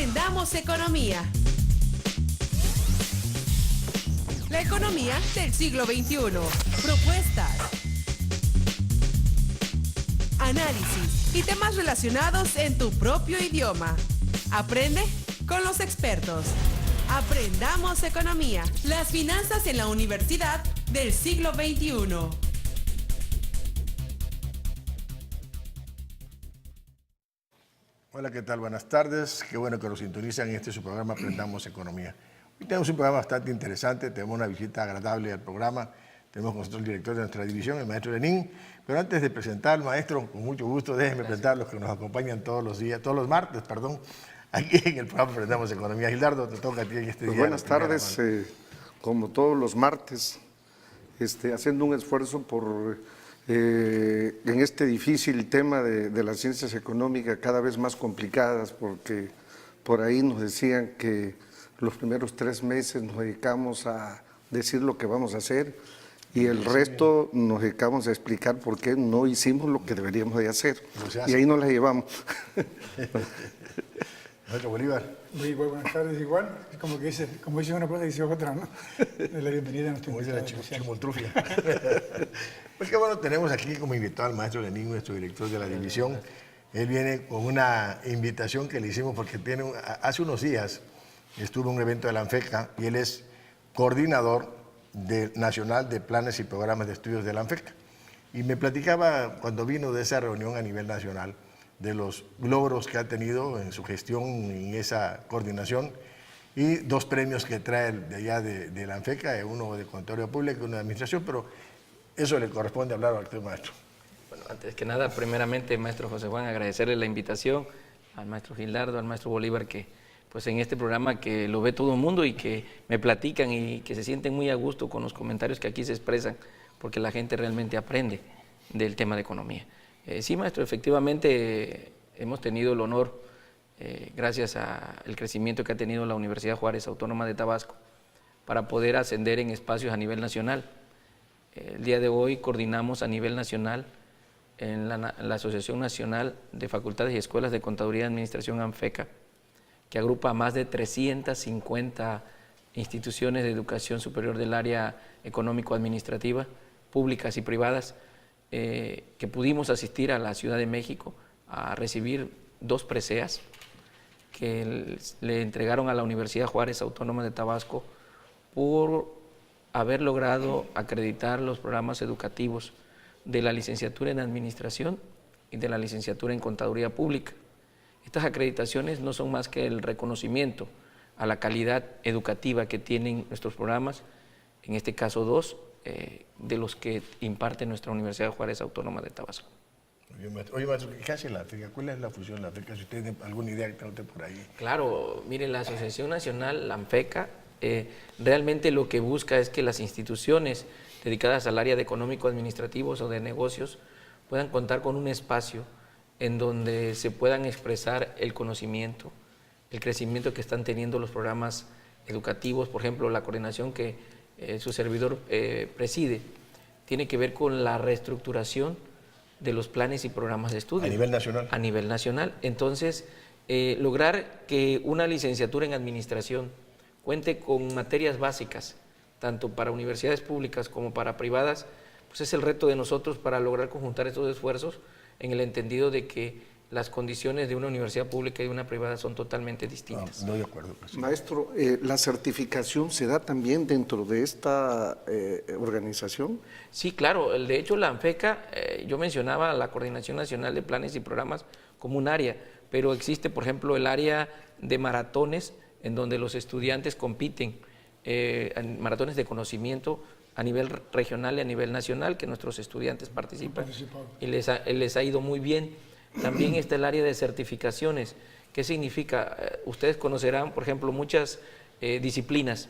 Aprendamos economía. La economía del siglo XXI. Propuestas, análisis y temas relacionados en tu propio idioma. Aprende con los expertos. Aprendamos economía. Las finanzas en la universidad del siglo XXI. Hola, ¿qué tal? Buenas tardes. Qué bueno que nos sintonizan en este su programa Aprendamos Economía. Hoy tenemos un programa bastante interesante, tenemos una visita agradable al programa. Tenemos con nosotros el director de nuestra división, el maestro Lenín. Pero antes de presentar al maestro, con mucho gusto, déjenme presentar a los que nos acompañan todos los martes, aquí en el programa Aprendamos Economía. Gildardo, te toca a ti en este día. Buenas tardes, como todos los martes, haciendo un esfuerzo por, en este difícil tema de las ciencias económicas, cada vez más complicadas, porque por ahí nos decían que los primeros 3 meses nos dedicamos a decir lo que vamos a hacer y el resto nos dedicamos a explicar por qué no hicimos lo que deberíamos de hacer. Y ahí nos la llevamos. Maestro Bolívar. Muy buenas tardes, igual, como dice una cosa, dice otra, ¿no? La bienvenida a nuestro invitado especial. Pues qué bueno, tenemos aquí como invitado al maestro Lenín, nuestro director de la división. Él viene con una invitación que le hicimos porque hace unos días estuvo en un evento de la ANFECA y él es coordinador nacional de planes y programas de estudios de la ANFECA. Y me platicaba cuando vino de esa reunión a nivel nacional de los logros que ha tenido en su gestión, en esa coordinación, y 2 premios que trae de allá de la ANFECA, uno de Contaduría Pública y uno de Administración, pero eso le corresponde hablar al maestro. Bueno, antes que nada, primeramente, maestro José Juan, agradecerle la invitación al maestro Gildardo, al maestro Bolívar, que pues en este programa que lo ve todo el mundo y que me platican y que se sienten muy a gusto con los comentarios que aquí se expresan, porque la gente realmente aprende del tema de economía. Sí, maestro, efectivamente hemos tenido el honor, gracias al crecimiento que ha tenido la Universidad Juárez Autónoma de Tabasco, para poder ascender en espacios a nivel nacional. El día de hoy coordinamos a nivel nacional en la Asociación Nacional de Facultades y Escuelas de Contaduría y Administración ANFECA, que agrupa a más de 350 instituciones de educación superior del área económico-administrativa, públicas y privadas, que pudimos asistir a la Ciudad de México a recibir 2 preseas que le entregaron a la Universidad Juárez Autónoma de Tabasco por haber logrado acreditar los programas educativos de la licenciatura en Administración y de la licenciatura en Contaduría Pública. Estas acreditaciones no son más que el reconocimiento a la calidad educativa que tienen nuestros programas, en este caso 2, de los que imparte nuestra Universidad Juárez Autónoma de Tabasco. Oye, maestro, ¿qué hace la ANFECA? ¿Cuál es la función de la ANFECA? Si usted tiene alguna idea que tenga usted por ahí. Claro, mire, la Asociación Nacional, la ANFECA, realmente lo que busca es que las instituciones dedicadas al área de económico-administrativos o de negocios puedan contar con un espacio en donde se puedan expresar el conocimiento, el crecimiento que están teniendo los programas educativos. Por ejemplo, la coordinación que su servidor preside tiene que ver con la reestructuración de los planes y programas de estudio. ¿A nivel nacional? A nivel nacional. Entonces, lograr que una licenciatura en administración cuente con materias básicas, tanto para universidades públicas como para privadas, pues es el reto de nosotros para lograr conjuntar estos esfuerzos en el entendido de que las condiciones de una universidad pública y de una privada son totalmente distintas. No, de acuerdo. Maestro, ¿la certificación se da también dentro de esta organización? Sí, claro. De hecho, la ANFECA, yo mencionaba la Coordinación Nacional de Planes y Programas como un área, pero existe, por ejemplo, el área de maratones, en donde los estudiantes compiten en maratones de conocimiento a nivel regional y a nivel nacional, que nuestros estudiantes participan y les ha ido muy bien. También está el área de certificaciones. ¿Qué significa? Ustedes conocerán, por ejemplo, muchas disciplinas,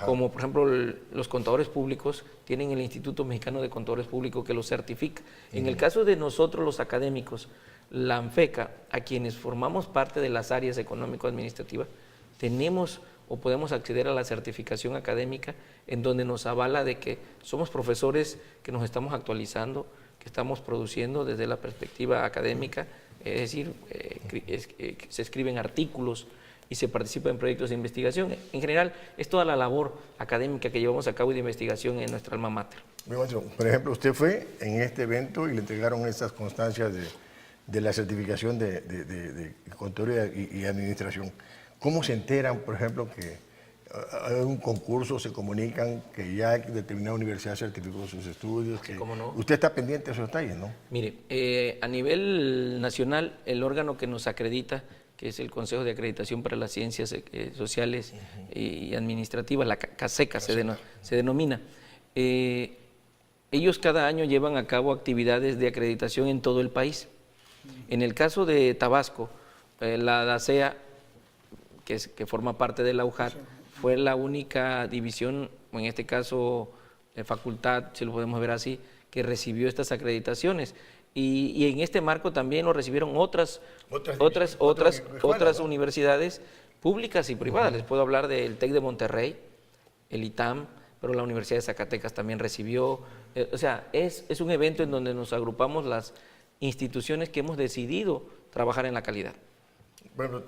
como por ejemplo los contadores públicos tienen el Instituto Mexicano de Contadores Públicos que los certifica. En el caso de nosotros los académicos, la ANFECA, a quienes formamos parte de las áreas económico-administrativas, tenemos o podemos acceder a la certificación académica en donde nos avala de que somos profesores que nos estamos actualizando, que estamos produciendo desde la perspectiva académica, es decir, se escriben artículos y se participa en proyectos de investigación. En general, es toda la labor académica que llevamos a cabo y de investigación en nuestra alma mater. Por ejemplo, usted fue en este evento y le entregaron estas constancias de la certificación de contaduría y administración. ¿Cómo se enteran, por ejemplo, que hay un concurso, se comunican que ya determinada universidad certificó sus estudios? Que ¿Cómo no? Usted está pendiente de esos detalles, ¿no? Mire, a nivel nacional, el órgano que nos acredita, que es el Consejo de Acreditación para las Ciencias Sociales y Administrativas, la CASECA se denomina, ellos cada año llevan a cabo actividades de acreditación en todo el país. En el caso de Tabasco, la DACEA, que forma parte de la UJAT, fue la única división, o en este caso facultad, si lo podemos ver así, que recibió estas acreditaciones. Y en este marco también lo recibieron otras universidades públicas y privadas. Les puedo hablar del TEC de Monterrey, el ITAM, pero la Universidad de Zacatecas también recibió. O sea, es un evento en donde nos agrupamos las instituciones que hemos decidido trabajar en la calidad. Bueno,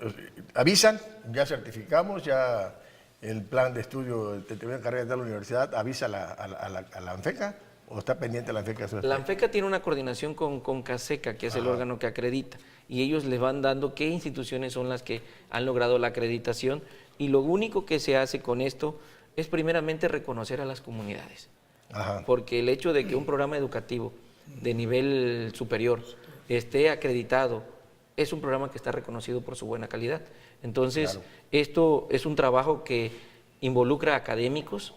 avisan, ya certificamos, ya el plan de estudio de carrera de la universidad avisa a la ANFECA, ¿o está pendiente la ANFECA? La ANFECA tiene una coordinación con CASECA, que es el órgano que acredita, y ellos les van dando qué instituciones son las que han logrado la acreditación, y lo único que se hace con esto es primeramente reconocer a las comunidades. Porque el hecho de que un programa educativo de nivel superior esté acreditado es un programa que está reconocido por su buena calidad. Entonces, esto es un trabajo que involucra a académicos,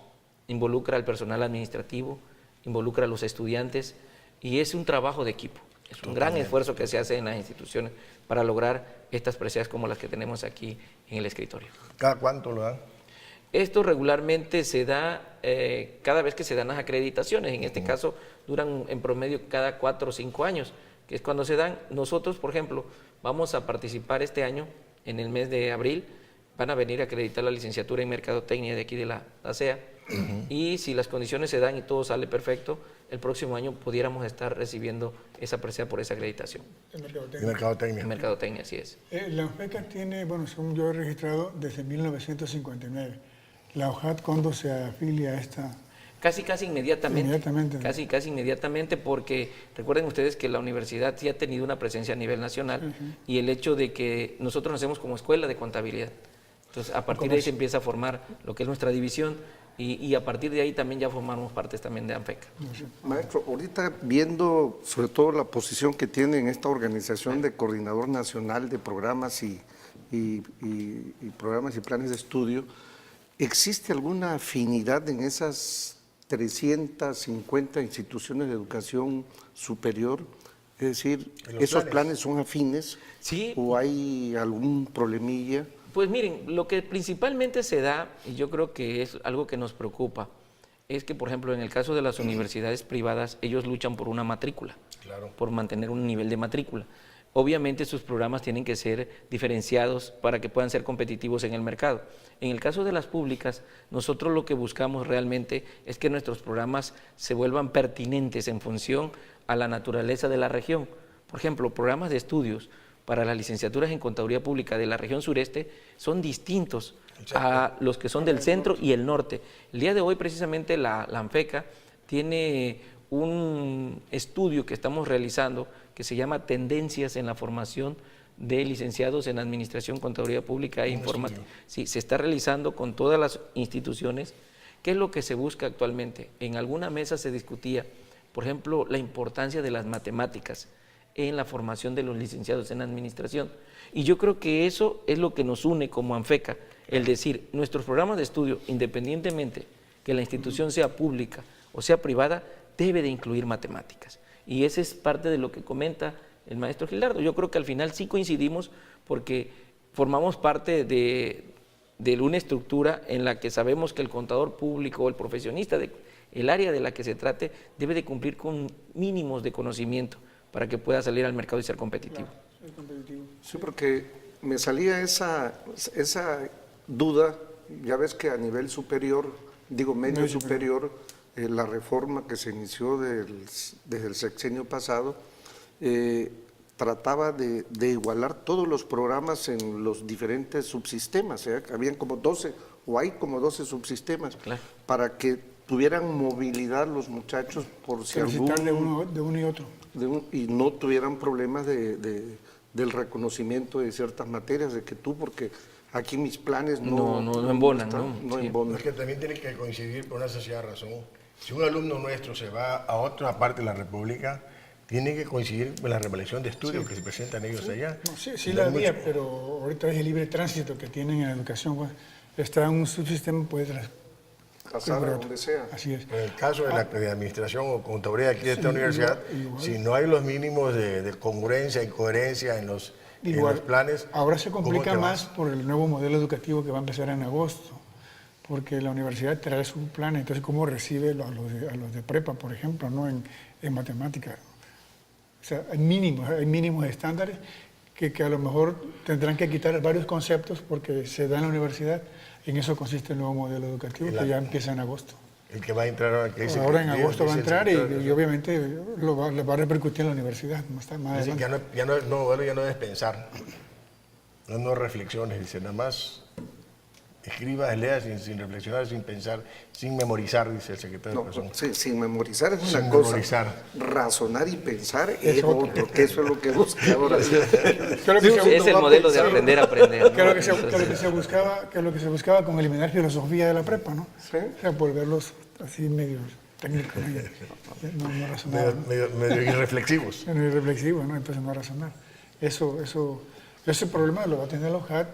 involucra al personal administrativo, involucra a los estudiantes, y es un trabajo de equipo. Es un gran esfuerzo que se hace en las instituciones para lograr estas preseas como las que tenemos aquí en el escritorio. ¿Cada cuánto lo dan? Esto regularmente se da cada vez que se dan las acreditaciones. En este caso duran en promedio cada 4 o 5 años, que es cuando se dan. Nosotros, por ejemplo, vamos a participar este año, en el mes de abril, van a venir a acreditar la licenciatura en Mercadotecnia de aquí de la ASEA, y si las condiciones se dan y todo sale perfecto, el próximo año pudiéramos estar recibiendo esa presea por esa acreditación. En Mercadotecnia. En Mercadotecnia, así es. La ANFECA tiene, bueno, según yo he registrado, desde 1959. ¿La UJAT cuándo se afilia a esta? Casi inmediatamente. Inmediatamente. Casi inmediatamente, porque recuerden ustedes que la universidad sí ha tenido una presencia a nivel nacional, y el hecho de que nosotros nacemos como escuela de contabilidad. Entonces, a partir de ahí se empieza a formar lo que es nuestra división, y a partir de ahí también ya formamos partes también de ANFECA. Maestro, ahorita viendo sobre todo la posición que tiene en esta organización de coordinador nacional de programas y programas y planes de estudio, ¿existe alguna afinidad en esas 350 instituciones de educación superior? Es decir, ¿esos planes son afines? Sí. ¿O hay algún problemilla? Pues miren, lo que principalmente se da, y yo creo que es algo que nos preocupa, es que, por ejemplo, en el caso de las universidades privadas, ellos luchan por una matrícula, por mantener un nivel de matrícula. Obviamente sus programas tienen que ser diferenciados para que puedan ser competitivos en el mercado. En el caso de las públicas, nosotros lo que buscamos realmente es que nuestros programas se vuelvan pertinentes en función a la naturaleza de la región. Por ejemplo, programas de estudios para las licenciaturas en Contaduría Pública de la región sureste son distintos a los que son del centro y el norte. El día de hoy, precisamente, la ANFECA tiene un estudio que estamos realizando que se llama Tendencias en la formación de licenciados en Administración, Contaduría Pública e Informática. Sí, se está realizando con todas las instituciones. ¿Qué es lo que se busca actualmente? En alguna mesa se discutía, por ejemplo, la importancia de las matemáticas en la formación de los licenciados en Administración. Y yo creo que eso es lo que nos une como ANFECA, el decir, nuestros programas de estudio, independientemente que la institución sea pública o sea privada, debe de incluir matemáticas. Y ese es parte de lo que comenta el maestro Gildardo. Yo creo que al final sí coincidimos porque formamos parte de una estructura en la que sabemos que el contador público o el profesionista del área de la que se trate debe de cumplir con mínimos de conocimiento para que pueda salir al mercado y ser competitivo. Sí, porque me salía esa duda, ya ves que a nivel superior, medio superior, la reforma que se inició desde el sexenio pasado, trataba de igualar todos los programas en los diferentes subsistemas. Habían como 12, o hay como 12 subsistemas, Claro. para que tuvieran movilidad los muchachos por si Solicitar algún... de uno y otro. y no tuvieran problemas del reconocimiento de ciertas materias, de que tú, porque aquí mis planes No embonan, no Sí. embonan. Es que también tiene que coincidir por una sencilla razón. Si un alumno nuestro se va a otra parte de la República, tiene que coincidir con la revelación de estudios que se presentan ellos allá. No, sí la había, pero ahorita es el libre tránsito que tienen en la educación. Pues, está en un subsistema, puede Pasar a donde sea. Así es. En el caso de administración o contaduría aquí de esta universidad, igual. si no hay los mínimos de congruencia y coherencia en los planes... Ahora se ¿cómo complica te más vas? por el nuevo modelo educativo que va a empezar en agosto, porque la universidad trae su plan, entonces cómo recibe a los de prepa, por ejemplo, ¿no? en matemáticas. O sea, hay mínimos estándares que a lo mejor tendrán que quitar varios conceptos porque se da en la universidad. En eso consiste el nuevo modelo educativo que ya empieza en agosto. El que va a entrar ahora, que dice Ahora que en agosto va a dice el entrar secretario y obviamente le va a repercutir en la universidad más Dice que adelante. ya no es pensar, no reflexiones, dice, nada más escriba, lea sin reflexionar, sin pensar, sin memorizar, dice el secretario de Educación. Sí, sin memorizar es una Sin cosa. memorizar. Razonar y pensar Es es otro. otro, que eso es lo que busca ahora. Creo que Sí, Es el va a modelo de pensar. aprender a aprender. ¿no? Que es lo que se Entonces, buscaba con eliminar filosofía de la prepa, ¿no? Sí. O sea, volverlos así medio técnicos, no razonar, ¿no? Medio irreflexivos. No es reflexivo, ¿no? Entonces no razonar. Ese problema lo va a tener la UJAT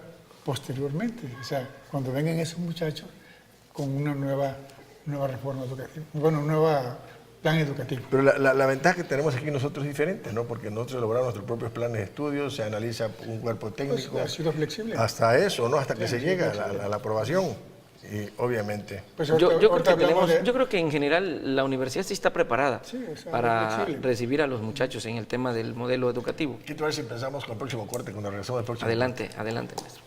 posteriormente, o sea, cuando vengan esos muchachos con una nueva reforma educativa, un nuevo plan educativo. Pero la ventaja que tenemos aquí nosotros es diferente, ¿no? Porque nosotros elaboramos nuestros propios planes de estudio, se analiza un cuerpo técnico. Ha sido flexible. Hasta eso, ¿no? Hasta que se llega a la aprobación. Y obviamente. Pues yo ahorita creo que hablamos yo creo que en general la universidad sí está preparada Sí, o sea, para flexible. recibir a los muchachos en el tema del modelo educativo. ¿Qué te parece si empezamos con el próximo corte, cuando regresamos al próximo Adelante, maestro.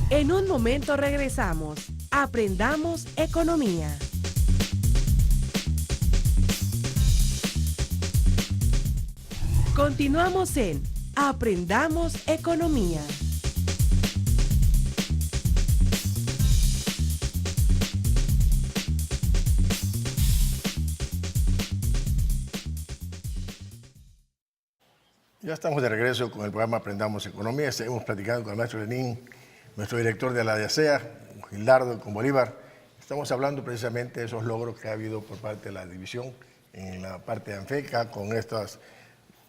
En un momento regresamos. Aprendamos economía. Continuamos en Aprendamos economía. Ya estamos de regreso con el programa Aprendamos Economía. Seguimos platicando con el maestro Lenín, nuestro director de la DACEA, Gildardo, con Bolívar. Estamos hablando precisamente de esos logros que ha habido por parte de la división en la parte de ANFECA, con estas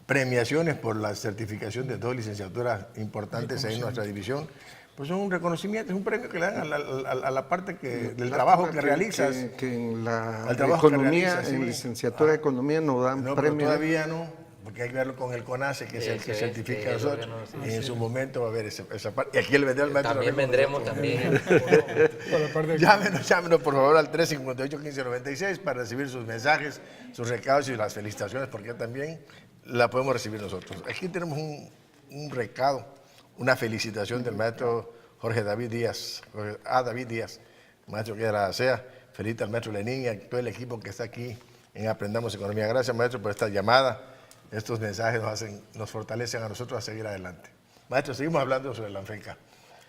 premiaciones por la certificación de 2 licenciaturas importantes ahí en nuestra división. Pues es un reconocimiento, es un premio que le dan a la parte del trabajo que realizas. Que en la al trabajo que economía, realizas, sí. en licenciatura de economía no dan No, pero premio. todavía no, porque hay que verlo con el CONACE, que es el que Ese es, certifica a el nosotros. órgano, Y en su momento va a haber esa parte. Y aquí le vendrá el maestro. También Rafael vendremos con también. por la parte de- Llámenos por favor al 358-1596 para recibir sus mensajes, sus recados y las felicitaciones, porque también la podemos recibir nosotros. Aquí tenemos un recado, una felicitación del maestro David Díaz, maestro que era la CEA. Felicita al maestro Lenín y a todo el equipo que está aquí en Aprendamos Economía. Gracias, maestro, por esta llamada. Estos mensajes nos fortalecen a nosotros a seguir adelante. Maestro, seguimos hablando sobre la ANFECA.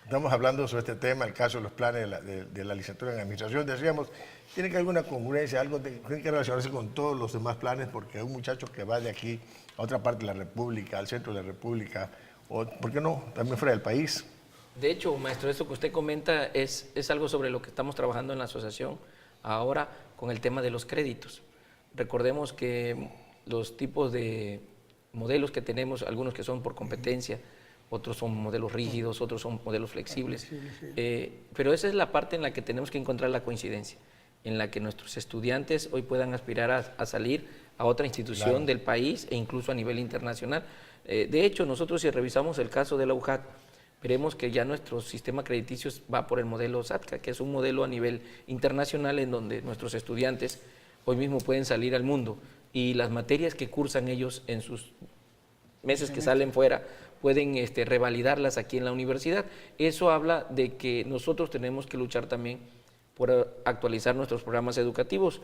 Estamos hablando sobre este tema, el caso de los planes de la licenciatura en administración. Decíamos, tiene que haber una congruencia, tiene que relacionarse con todos los demás planes, porque hay un muchacho que va de aquí a otra parte de la República, al centro de la República, o, ¿por qué no?, también fuera del país. De hecho, maestro, eso que usted comenta es algo sobre lo que estamos trabajando en la asociación ahora con el tema de los créditos. Recordemos que los tipos de modelos que tenemos, algunos que son por competencia, otros son modelos rígidos, otros son modelos flexibles, pero esa es la parte en la que tenemos que encontrar la coincidencia, en la que nuestros estudiantes hoy puedan aspirar a salir a otra institución Claro. del país e incluso a nivel internacional. De hecho, nosotros si revisamos el caso de la UJAT, veremos que ya nuestro sistema crediticio va por el modelo SATCA, que es un modelo a nivel internacional en donde nuestros estudiantes hoy mismo pueden salir al mundo y las materias que cursan ellos en sus meses que salen fuera pueden revalidarlas aquí en la universidad. Eso habla de que nosotros tenemos que luchar también por actualizar nuestros programas educativos.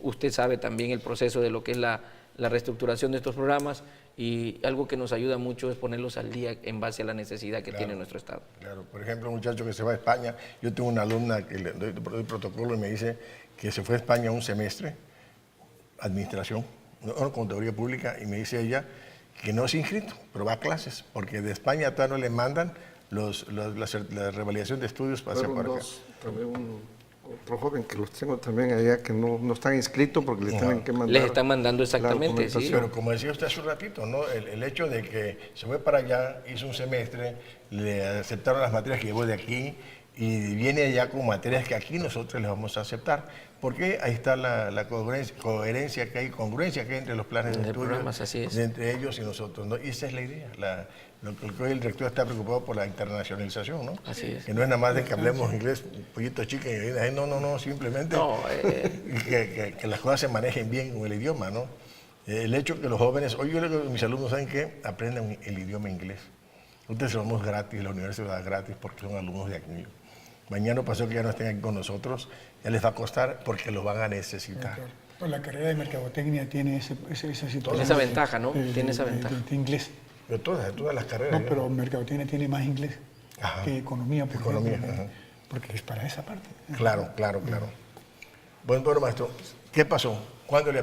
Usted sabe también el proceso de lo que es la reestructuración de estos programas, y algo que nos ayuda mucho es ponerlos al día en base a la necesidad que tiene nuestro Estado. Claro, por ejemplo, un muchacho que se va a España, yo tengo una alumna que le doy protocolo y me dice que se fue a España un semestre, administración, contaduría pública, y me dice ella que no es inscrito, pero va a clases, porque de España todavía no le mandan la revalidación de estudios para hacer por acá. También otro joven que los tengo también allá que no están inscritos porque les tienen que mandar. Les están mandando exactamente, sí. Pero como decía usted hace un ratito, ¿no? El hecho de que se fue para allá, hizo un semestre, le aceptaron las materias que llevó de aquí y viene allá con materias que aquí nosotros les vamos a aceptar. Porque ahí está la coherencia que hay, congruencia que hay entre los planes de estudios, entre ellos y nosotros, ¿no? Y esa es la idea. Lo que hoy el rector está preocupado por la internacionalización, ¿no? Así es. Que no es nada más de que hablemos inglés, pollito chicken, no, simplemente que las cosas se manejen bien con el idioma, ¿no? El hecho que los jóvenes, hoy yo le digo a mis alumnos, ¿saben qué? Aprendan el idioma inglés. Nosotros se lo damos gratis, la universidad lo da gratis porque son alumnos de aquí. Mañana pasó que ya no estén aquí con nosotros, ya les va a costar porque lo van a necesitar. Pues la carrera de mercadotecnia tiene esa situación. Tiene esa ventaja, ¿no? Tiene esa ventaja. De inglés. De todas las carreras. No, pero mercadotecnia tiene más inglés que economía, por ejemplo, porque es para esa parte. Claro. Bueno, maestro, ¿qué pasó?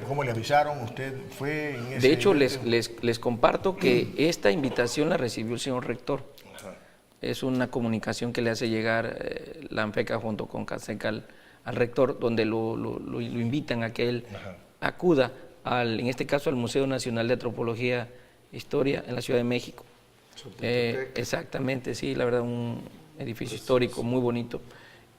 ¿Cómo le avisaron? ¿Usted fue en ese De hecho, evento? les comparto que esta invitación la recibió el señor rector. Es una comunicación que le hace llegar la ANFECA junto con CASEC al rector, donde lo invitan a que él acuda, en este caso, al Museo Nacional de Antropología e Historia en la Ciudad de México. Exactamente, sí, la verdad, un edificio histórico muy bonito.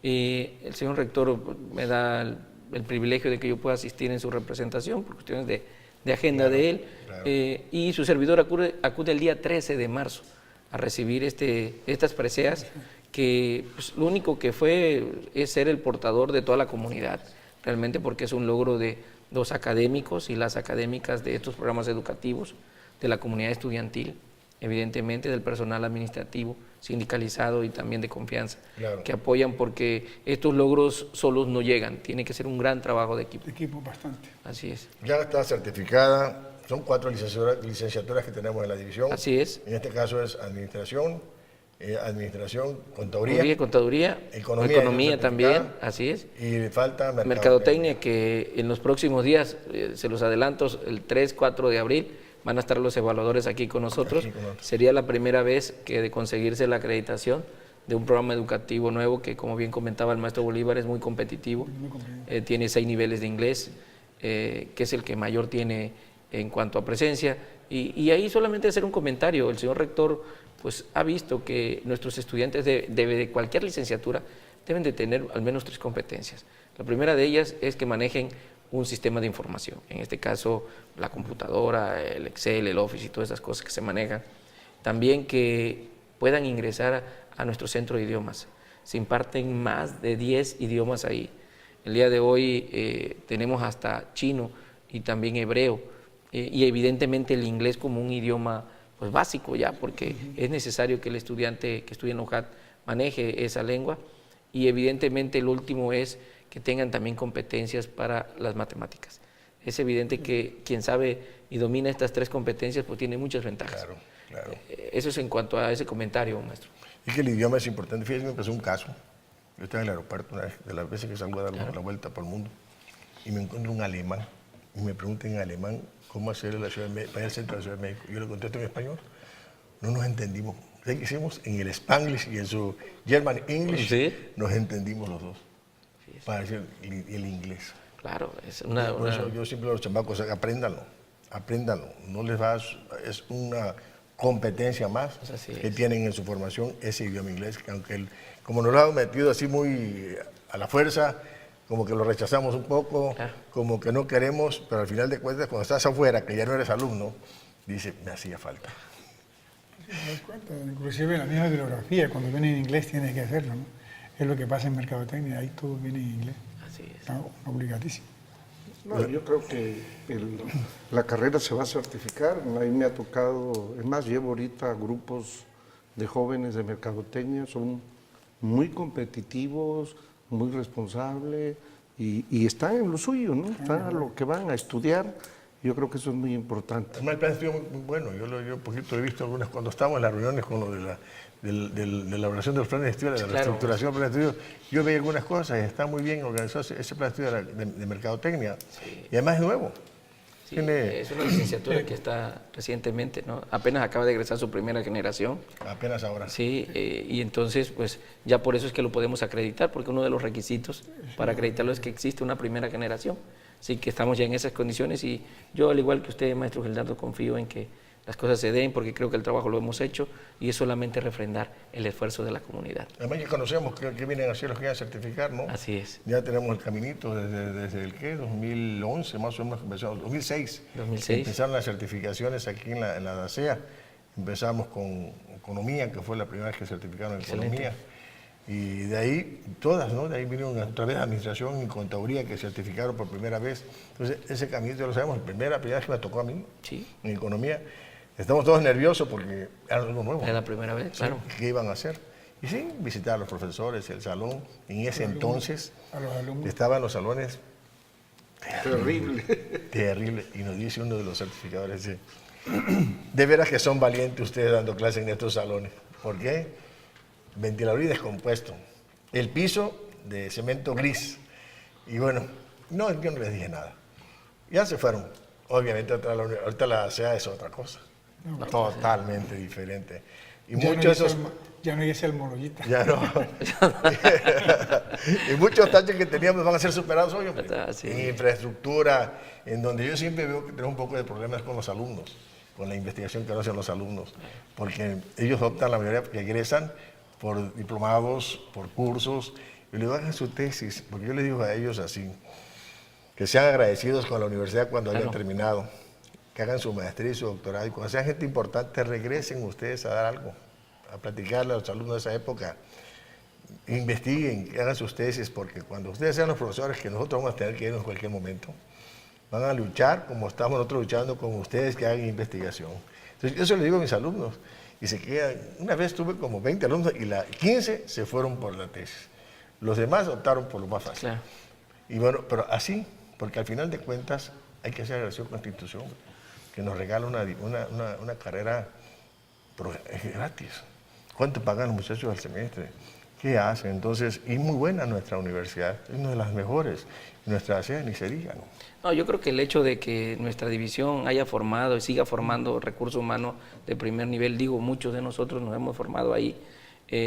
El señor rector me da el privilegio de que yo pueda asistir en su representación por cuestiones de agenda de él, y su servidor acude el día 13 de marzo a recibir estas preseas, que pues, lo único que fue es ser el portador de toda la comunidad, realmente, porque es un logro de los académicos y las académicas de estos programas educativos, de la comunidad estudiantil, evidentemente del personal administrativo, sindicalizado y también de confianza, que apoyan, porque estos logros solos no llegan, tiene que ser un gran trabajo de equipo. De equipo, bastante. Así es. Ya está certificada, son 4 licenciaturas que tenemos en la división. Así es. En este caso es administración, contaduría, economía también, así es. Y falta mercadotecnia, que en los próximos días, se los adelanto, el 3-4 de abril, van a estar los evaluadores aquí con nosotros. Sería la primera vez que de conseguirse la acreditación de un programa educativo nuevo que, como bien comentaba el maestro Bolívar, es muy competitivo. Tiene 6 niveles de inglés, que es el que mayor tiene en cuanto a presencia. Y ahí solamente hacer un comentario. El señor rector pues ha visto que nuestros estudiantes de cualquier licenciatura deben de tener al menos 3 competencias. La primera de ellas es que manejen un sistema de información, en este caso la computadora, el Excel, el Office y todas esas cosas que se manejan. También que puedan ingresar a nuestro centro de idiomas. Se imparten más de 10 idiomas ahí. El día de hoy tenemos hasta chino y también hebreo, y evidentemente el inglés como un idioma pues básico ya, porque es necesario que el estudiante que estudia en OJAT maneje esa lengua, y evidentemente el último es que tengan también competencias para las matemáticas. Es evidente que quien sabe y domina estas 3 competencias pues tiene muchas ventajas. Claro. Eso es en cuanto a ese comentario, maestro. Y que el idioma es importante. Fíjese, me pasó un caso. Yo estaba en el aeropuerto una vez, de las veces que salgo a dar la vuelta por el mundo, y me encuentro un alemán, y me preguntan en alemán cómo hacer la Ciudad de México, para el centro de la Ciudad de México. Yo le contesto en español. No nos entendimos. ¿Qué hicimos? En el Spanglish y en su German English nos entendimos los dos. Para decir el inglés. Claro, es Por eso yo siempre a los chamacos, apréndanlo. No les va es una competencia más que tienen en su formación ese idioma inglés, que aunque como nos lo han metido así muy a la fuerza, como que lo rechazamos un poco, como que no queremos, pero al final de cuentas, cuando estás afuera, que ya no eres alumno, dice, me hacía falta. Sí, me das cuenta, inclusive la misma bibliografía, cuando viene en inglés tienes que hacerlo, ¿no? Es lo que pasa en mercadotecnia, ahí todo viene en inglés. Así es. Está obligadísimo. No, yo creo que la carrera se va a certificar. Ahí me ha tocado, es más, llevo ahorita grupos de jóvenes de mercadotecnia, son muy competitivos, muy responsable y están en lo suyo, ¿no? Están a lo que van a estudiar. Yo creo que eso es muy importante. Además, el plan de estudio es muy bueno. Yo un poquito he visto algunas, cuando estamos en las reuniones con lo de la elaboración de los planes de estudio, de la estructuración del plan de estudio, yo veía algunas cosas y está muy bien organizado ese plan de estudio de mercadotecnia. Sí. Y además es nuevo. Sí, es una licenciatura que está recientemente, ¿no? Apenas acaba de egresar su primera generación. Apenas ahora. Sí, y entonces, pues, ya por eso es que lo podemos acreditar, porque uno de los requisitos para acreditarlo es que existe una primera generación. Así que estamos ya en esas condiciones y yo, al igual que usted, maestro Gildardo, confío en que las cosas se den, porque creo que el trabajo lo hemos hecho y es solamente refrendar el esfuerzo de la comunidad. Además ya conocemos que vienen a hacer los que van a certificar, ¿no? Así es. Ya tenemos el caminito desde el ¿qué? 2011 más o menos, 2006. 2006. Empezaron las certificaciones aquí en la DACEA. Empezamos con economía, que fue la primera vez que certificaron en economía. Y de ahí, todas, ¿no? De ahí vinieron otra vez administración y contaduría que certificaron por primera vez. Entonces, ese caminito ya lo sabemos, la primera vez que me tocó a mí, sí, en economía. Estamos todos nerviosos porque era algo nuevo. Era la primera vez, claro. ¿Qué iban a hacer? Y sí, visitar a los profesores, el salón. En ese entonces estaban los salones terrible. Y nos dice uno de los certificadores, de veras que son valientes ustedes dando clases en estos salones. ¿Por qué? Ventilador y descompuesto. El piso de cemento gris. Y bueno, no, yo no les dije nada. Ya se fueron. Obviamente ahorita la SEA es otra cosa. No, totalmente diferente. Y ya muchos no ya no es el Morollita. Ya no. Y muchos taches que teníamos van a ser superados hoy, hombre. Sí. En infraestructura, en donde yo siempre veo que tenemos un poco de problemas con los alumnos, con la investigación que hacen los alumnos, porque ellos optan, la mayoría que egresan, por diplomados, por cursos, y luego hagan su tesis, porque yo les digo a ellos así, que sean agradecidos con la universidad cuando hayan terminado, que hagan su maestría y su doctorado, y cuando sean gente importante, regresen ustedes a dar algo, a platicarle a los alumnos de esa época, investiguen, hagan sus tesis, porque cuando ustedes sean los profesores, que nosotros vamos a tener que ir en cualquier momento, van a luchar como estamos nosotros luchando con ustedes que hagan investigación. Entonces, yo eso le digo a mis alumnos, y se quedan. Una vez tuve como 20 alumnos y 15 se fueron por la tesis. Los demás optaron por lo más fácil. Claro. Y bueno, pero así, porque al final de cuentas hay que hacer agradecido con esta institución, que nos regala una carrera gratis. ¿Cuánto pagan los muchachos al semestre? ¿Qué hacen? Entonces, y muy buena nuestra universidad, es una de las mejores. Nuestra SEA ni se diga, ¿no? No, yo creo que el hecho de que nuestra división haya formado y siga formando recursos humanos de primer nivel, digo, muchos de nosotros nos hemos formado ahí,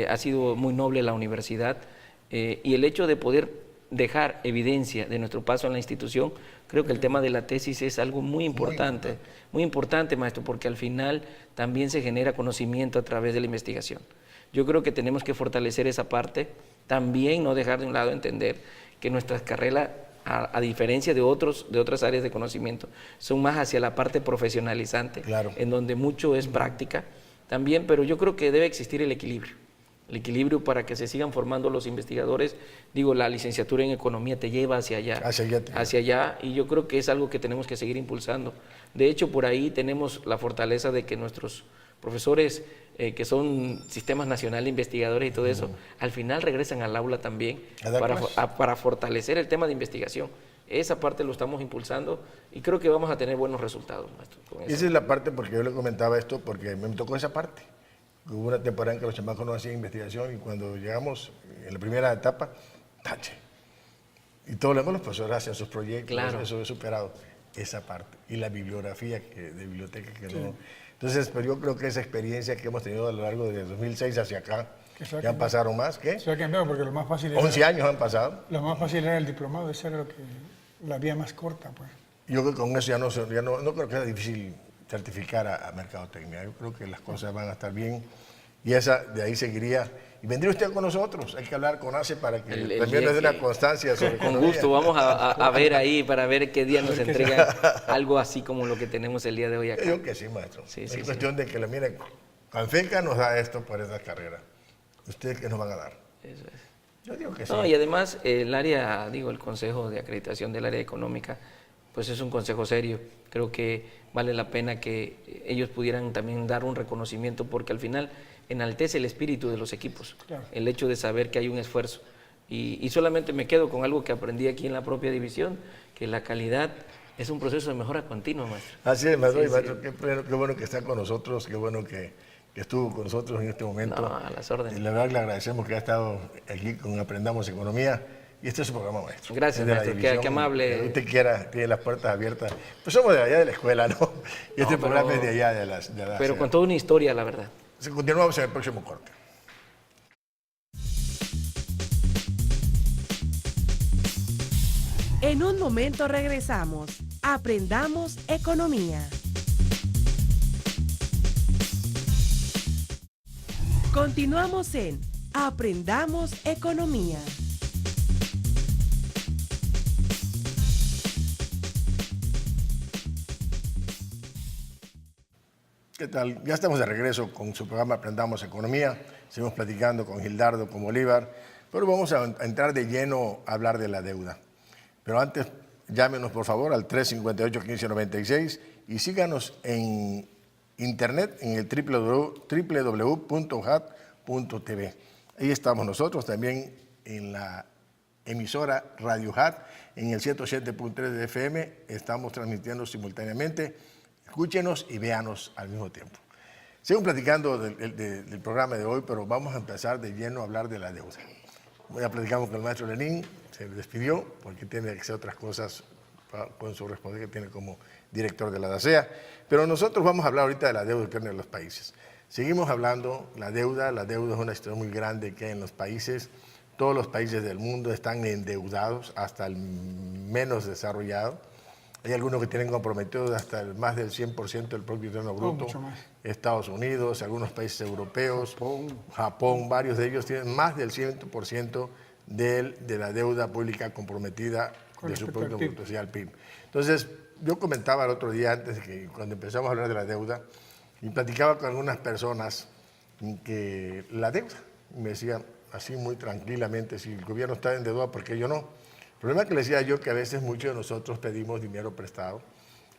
ha sido muy noble la universidad y el hecho de poder dejar evidencia de nuestro paso en la institución, creo que el tema de la tesis es algo muy importante, maestro, porque al final también se genera conocimiento a través de la investigación. Yo creo que tenemos que fortalecer esa parte, también no dejar de un lado entender que nuestras carreras, a diferencia de otras áreas de conocimiento, son más hacia la parte profesionalizante, claro, en donde mucho es práctica también, pero yo creo que debe existir el equilibrio para que se sigan formando los investigadores. Digo, la licenciatura en economía te lleva hacia allá, y yo creo que es algo que tenemos que seguir impulsando. De hecho, por ahí tenemos la fortaleza de que nuestros profesores que son sistemas nacionales de investigadores y todo eso, al final regresan al aula también para fortalecer el tema de investigación. Esa parte lo estamos impulsando y creo que vamos a tener buenos resultados, maestro. Esa es la parte, porque yo le comentaba esto, porque me tocó esa parte. Hubo una temporada en que los chamacos no hacían investigación y cuando llegamos en la primera etapa, tache. Y todo lo demás los profesores hacen sus proyectos, claro, eso he superado esa parte. Y la bibliografía de biblioteca que no... Entonces, pero yo creo que esa experiencia que hemos tenido a lo largo de 2006 hacia acá, ya pasaron más, ¿qué? Se ha cambiado porque lo más fácil era... 11 años han pasado. Lo más fácil era el diplomado, esa era la vía más corta, pues. Yo creo que con eso ya no creo que sea difícil certificar a mercadotecnia. Yo creo que las cosas van a estar bien y de ahí seguiría. Y vendría usted con nosotros, hay que hablar con ACE para que también nos dé una constancia sobre con gusto, vamos a ver ahí para ver qué día nos entregan algo así como lo que tenemos el día de hoy acá. Yo que sí, maestro. Sí, es cuestión de que lo miren. Canfeca nos da esto por esa carrera. ¿Ustedes qué nos van a dar? Eso es. Yo digo que sí. No, y además el Consejo de Acreditación del Área Económica, pues es un consejo serio. Creo que vale la pena que ellos pudieran también dar un reconocimiento porque al final enaltece el espíritu de los equipos, claro, el hecho de saber que hay un esfuerzo. Y solamente me quedo con algo que aprendí aquí en la propia división, que la calidad es un proceso de mejora continua, maestro. Así es, maestro. Sí, Y, maestro, sí. qué bueno que está con nosotros, qué bueno que estuvo con nosotros en este momento. No, a las órdenes. Y la verdad le agradecemos que ha estado aquí con Aprendamos Economía. Y este es su programa, maestro. Gracias, Es de la maestro. división. Qué amable. Cuando usted quiera, tiene las puertas abiertas. Pues somos de allá de la escuela, ¿no? Y este No, programa pero- es de allá de la Pero con toda una historia, la verdad. Continuamos en el próximo corte. En un momento regresamos. Aprendamos economía. Continuamos en Aprendamos economía. ¿Qué tal? Ya estamos de regreso con su programa Aprendamos Economía. Seguimos platicando con Gildardo, con Bolívar, pero vamos a entrar de lleno a hablar de la deuda. Pero antes, llámenos por favor al 358-1596 y síganos en internet en el www.hat.tv. Ahí estamos nosotros, también en la emisora Radio Hat, en el 107.3 de FM, estamos transmitiendo simultáneamente. Escúchenos y véanos al mismo tiempo. Sigo platicando del programa de hoy, pero vamos a empezar de lleno a hablar de la deuda. Ya platicamos con el maestro Lenín, se despidió porque tiene que hacer otras cosas con su responsabilidad que tiene como director de la DACEA. Pero nosotros vamos a hablar ahorita de la deuda que tienen los países. Seguimos hablando, la deuda es una historia muy grande que hay en los países. Todos los países del mundo están endeudados, hasta el menos desarrollado. Hay algunos que tienen comprometidos hasta más del 100% del Producto Interno Bruto. Mucho más. Estados Unidos, algunos países europeos, Japón, varios de ellos tienen más del 100% de la deuda pública comprometida Con de su respecto al Producto PIB. Bruto, sí, al PIB. Entonces, yo comentaba el otro día, antes de que cuando empezamos a hablar de la deuda, y platicaba con algunas personas que la deuda, y me decían así muy tranquilamente, si el gobierno está endeudado, ¿por qué yo no? El problema que le decía yo que a veces muchos de nosotros pedimos dinero prestado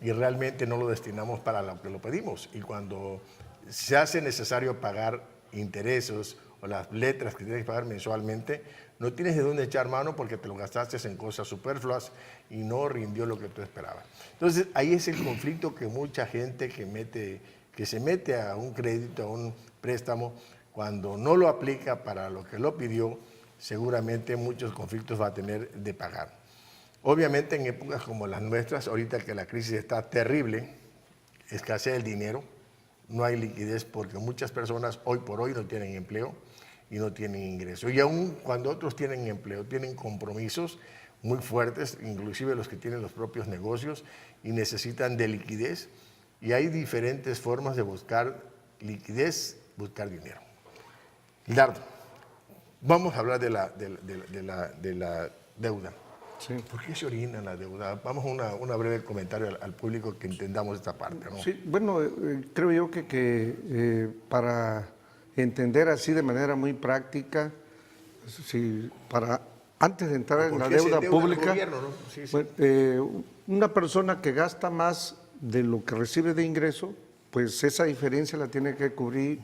y realmente no lo destinamos para lo que lo pedimos. Y cuando se hace necesario pagar intereses o las letras que tienes que pagar mensualmente, no tienes de dónde echar mano porque te lo gastaste en cosas superfluas y no rindió lo que tú esperabas. Entonces ahí es el conflicto que mucha gente que se mete a un crédito, a un préstamo, cuando no lo aplica para lo que lo pidió, seguramente muchos conflictos va a tener de pagar. Obviamente en épocas como las nuestras, ahorita que la crisis está terrible, escasea el dinero, no hay liquidez porque muchas personas hoy por hoy no tienen empleo y no tienen ingreso. Y aún cuando otros tienen empleo, tienen compromisos muy fuertes, inclusive los que tienen los propios negocios y necesitan de liquidez. Y hay diferentes formas de buscar liquidez, buscar dinero. Gildardo, vamos a hablar de la deuda. Sí. ¿Por qué se origina la deuda? Vamos a una breve comentario al público que entendamos esta parte, ¿no? Sí, bueno, creo yo que para entender así de manera muy práctica, antes de entrar en ¿Por la qué se deuda endeuda el pública, gobierno, no? Sí, sí. una persona que gasta más de lo que recibe de ingreso, pues esa diferencia la tiene que cubrir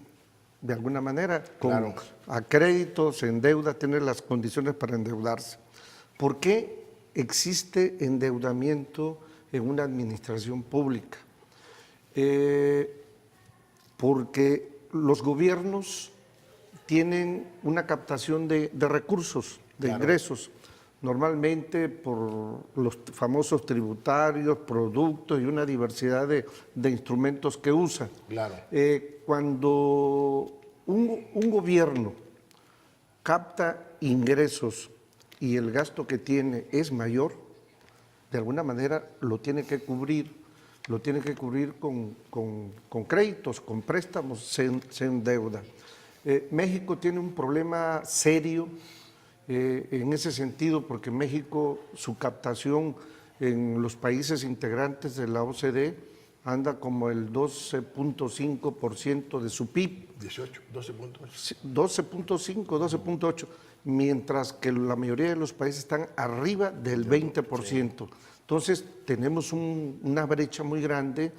de alguna manera, Claro. a créditos, en deuda, tiene las condiciones para endeudarse. ¿Por qué existe endeudamiento en una administración pública? Porque los gobiernos tienen una captación de recursos, de Claro. ingresos, normalmente por los famosos tributarios, productos y una diversidad de instrumentos que usa. Claro. Cuando un gobierno capta ingresos y el gasto que tiene es mayor, de alguna manera lo tiene que cubrir con créditos, con préstamos, se endeuda. México tiene un problema serio en ese sentido, porque México, su captación en los países integrantes de la OCDE anda como el 12.5% de su PIB. 18, 12 puntos. 12.5, 12.8, mientras que la mayoría de los países están arriba del 20%. Entonces, tenemos una brecha muy grande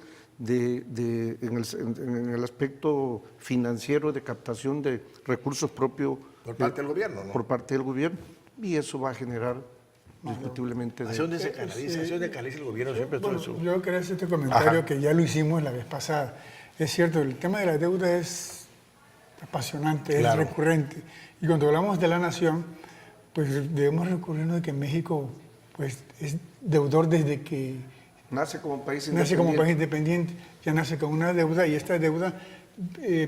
en el aspecto financiero de captación de recursos propios. Por parte del gobierno, ¿no? Por parte del gobierno. y eso va a generar discutiblemente... ¿Hacia dónde se canaliza? ¿Hacia dónde canaliza el gobierno siempre todo eso? Yo quería hacer este comentario Ajá. que ya lo hicimos la vez pasada. Es cierto, el tema de la deuda es apasionante, Claro. es recurrente. Y cuando hablamos de la nación, pues debemos recurrirnos de que México pues, es deudor desde que Nace como país nace como país independiente. independiente. Ya nace con una deuda y esta deuda,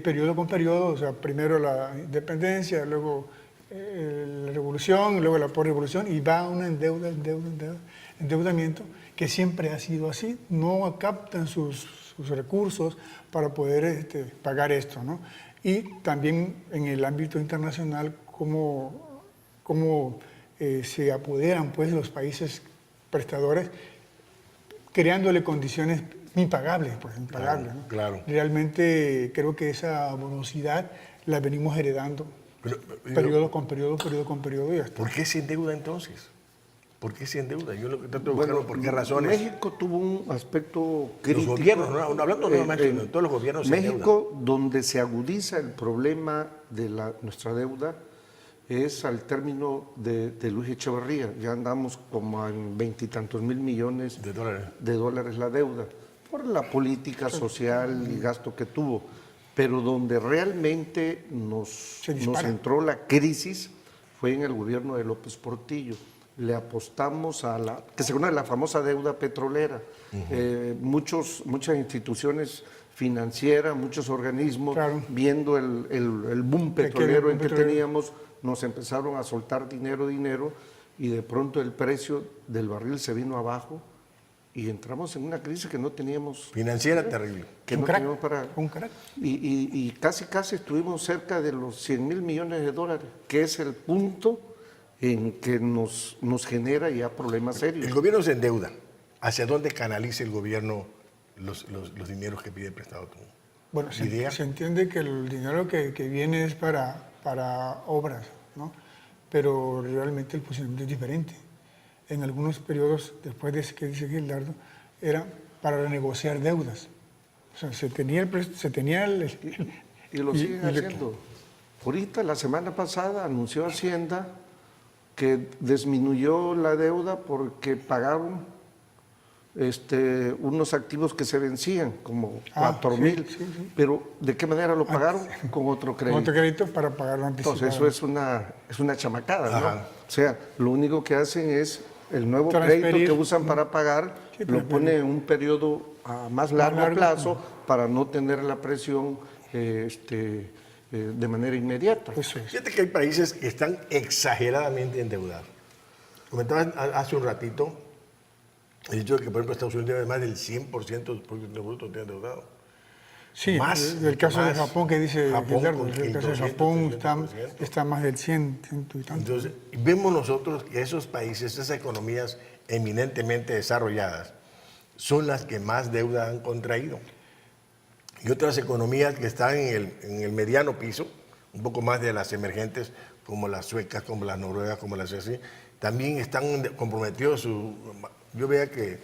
periodo con periodo, o sea, primero la independencia, luego la revolución, luego la posrevolución, y va una endeudamiento que siempre ha sido así. No captan sus recursos para poder pagar esto, ¿no? Y también en el ámbito internacional, cómo se apoderan pues, los países prestadores, creándole condiciones impagables, pues impagables. Claro, ¿no? claro. Realmente creo que esa morosidad la venimos heredando, periodo con periodo, periodo con periodo y hasta. ¿Por qué se endeuda entonces? ¿Por qué se endeuda? Yo lo que trato de buscar por qué razones. México tuvo un aspecto crítico. Los gobiernos, no hablando nuevamente, todos los gobiernos se endeudan. México, donde se agudiza el problema de nuestra deuda, es al término de Luis Echeverría. Ya andamos como en 20 y tantos mil millones De dólares. de dólares la deuda, por la política social y gasto que tuvo. Pero donde realmente nos entró la crisis fue en el gobierno de López Portillo. Le apostamos a que se conoce la famosa deuda petrolera. Muchas instituciones financieras, muchos organismos, Claro. viendo el boom petrolero en que teníamos, nos empezaron a soltar dinero, y de pronto el precio del barril se vino abajo y entramos en una crisis que no teníamos. Financiera terrible. Que Un no crack, teníamos para. un crack. Y casi estuvimos cerca de los 100 mil millones de dólares, que es el punto en que nos genera ya problemas serios. El gobierno se endeuda. ¿Hacia dónde canaliza el gobierno los dineros que pide prestado? Bueno, ¿Idea? se entiende que el dinero que viene es para obras, ¿no? Pero realmente el funcionamiento es diferente. En algunos periodos, después de que dice Gildardo, era para renegociar deudas. O sea, se tenía el Y lo siguen haciendo. Ahorita, la semana pasada, anunció Hacienda que disminuyó la deuda porque pagaron unos activos que se vencían, como 4,000. Sí. Pero, ¿de qué manera lo pagaron? Con otro crédito. Con otro crédito para pagarlo anticipado. Entonces, eso es una chamacada, ¿no? Ajá. O sea, lo único que hacen es el nuevo Transferir. crédito que usan para pagar, Sí, lo pone en un periodo a más largo plazo para no tener la presión de manera inmediata. Eso es. Fíjate que hay países que están exageradamente endeudados. Comentabas hace un ratito el hecho de que, por ejemplo, Estados Unidos tiene más del 100% del Producto Bruto endeudado. Sí, Más, el caso de más. Japón que dice Japón Gildardo, con el caso de 200, Japón 300%. está más del 100 y tanto. Entonces, vemos nosotros que esos países, esas economías eminentemente desarrolladas, son las que más deuda han contraído. Y otras economías que están en el mediano piso, un poco más de las emergentes, como las suecas, como las noruegas, como las así, también están comprometidos. Yo veía que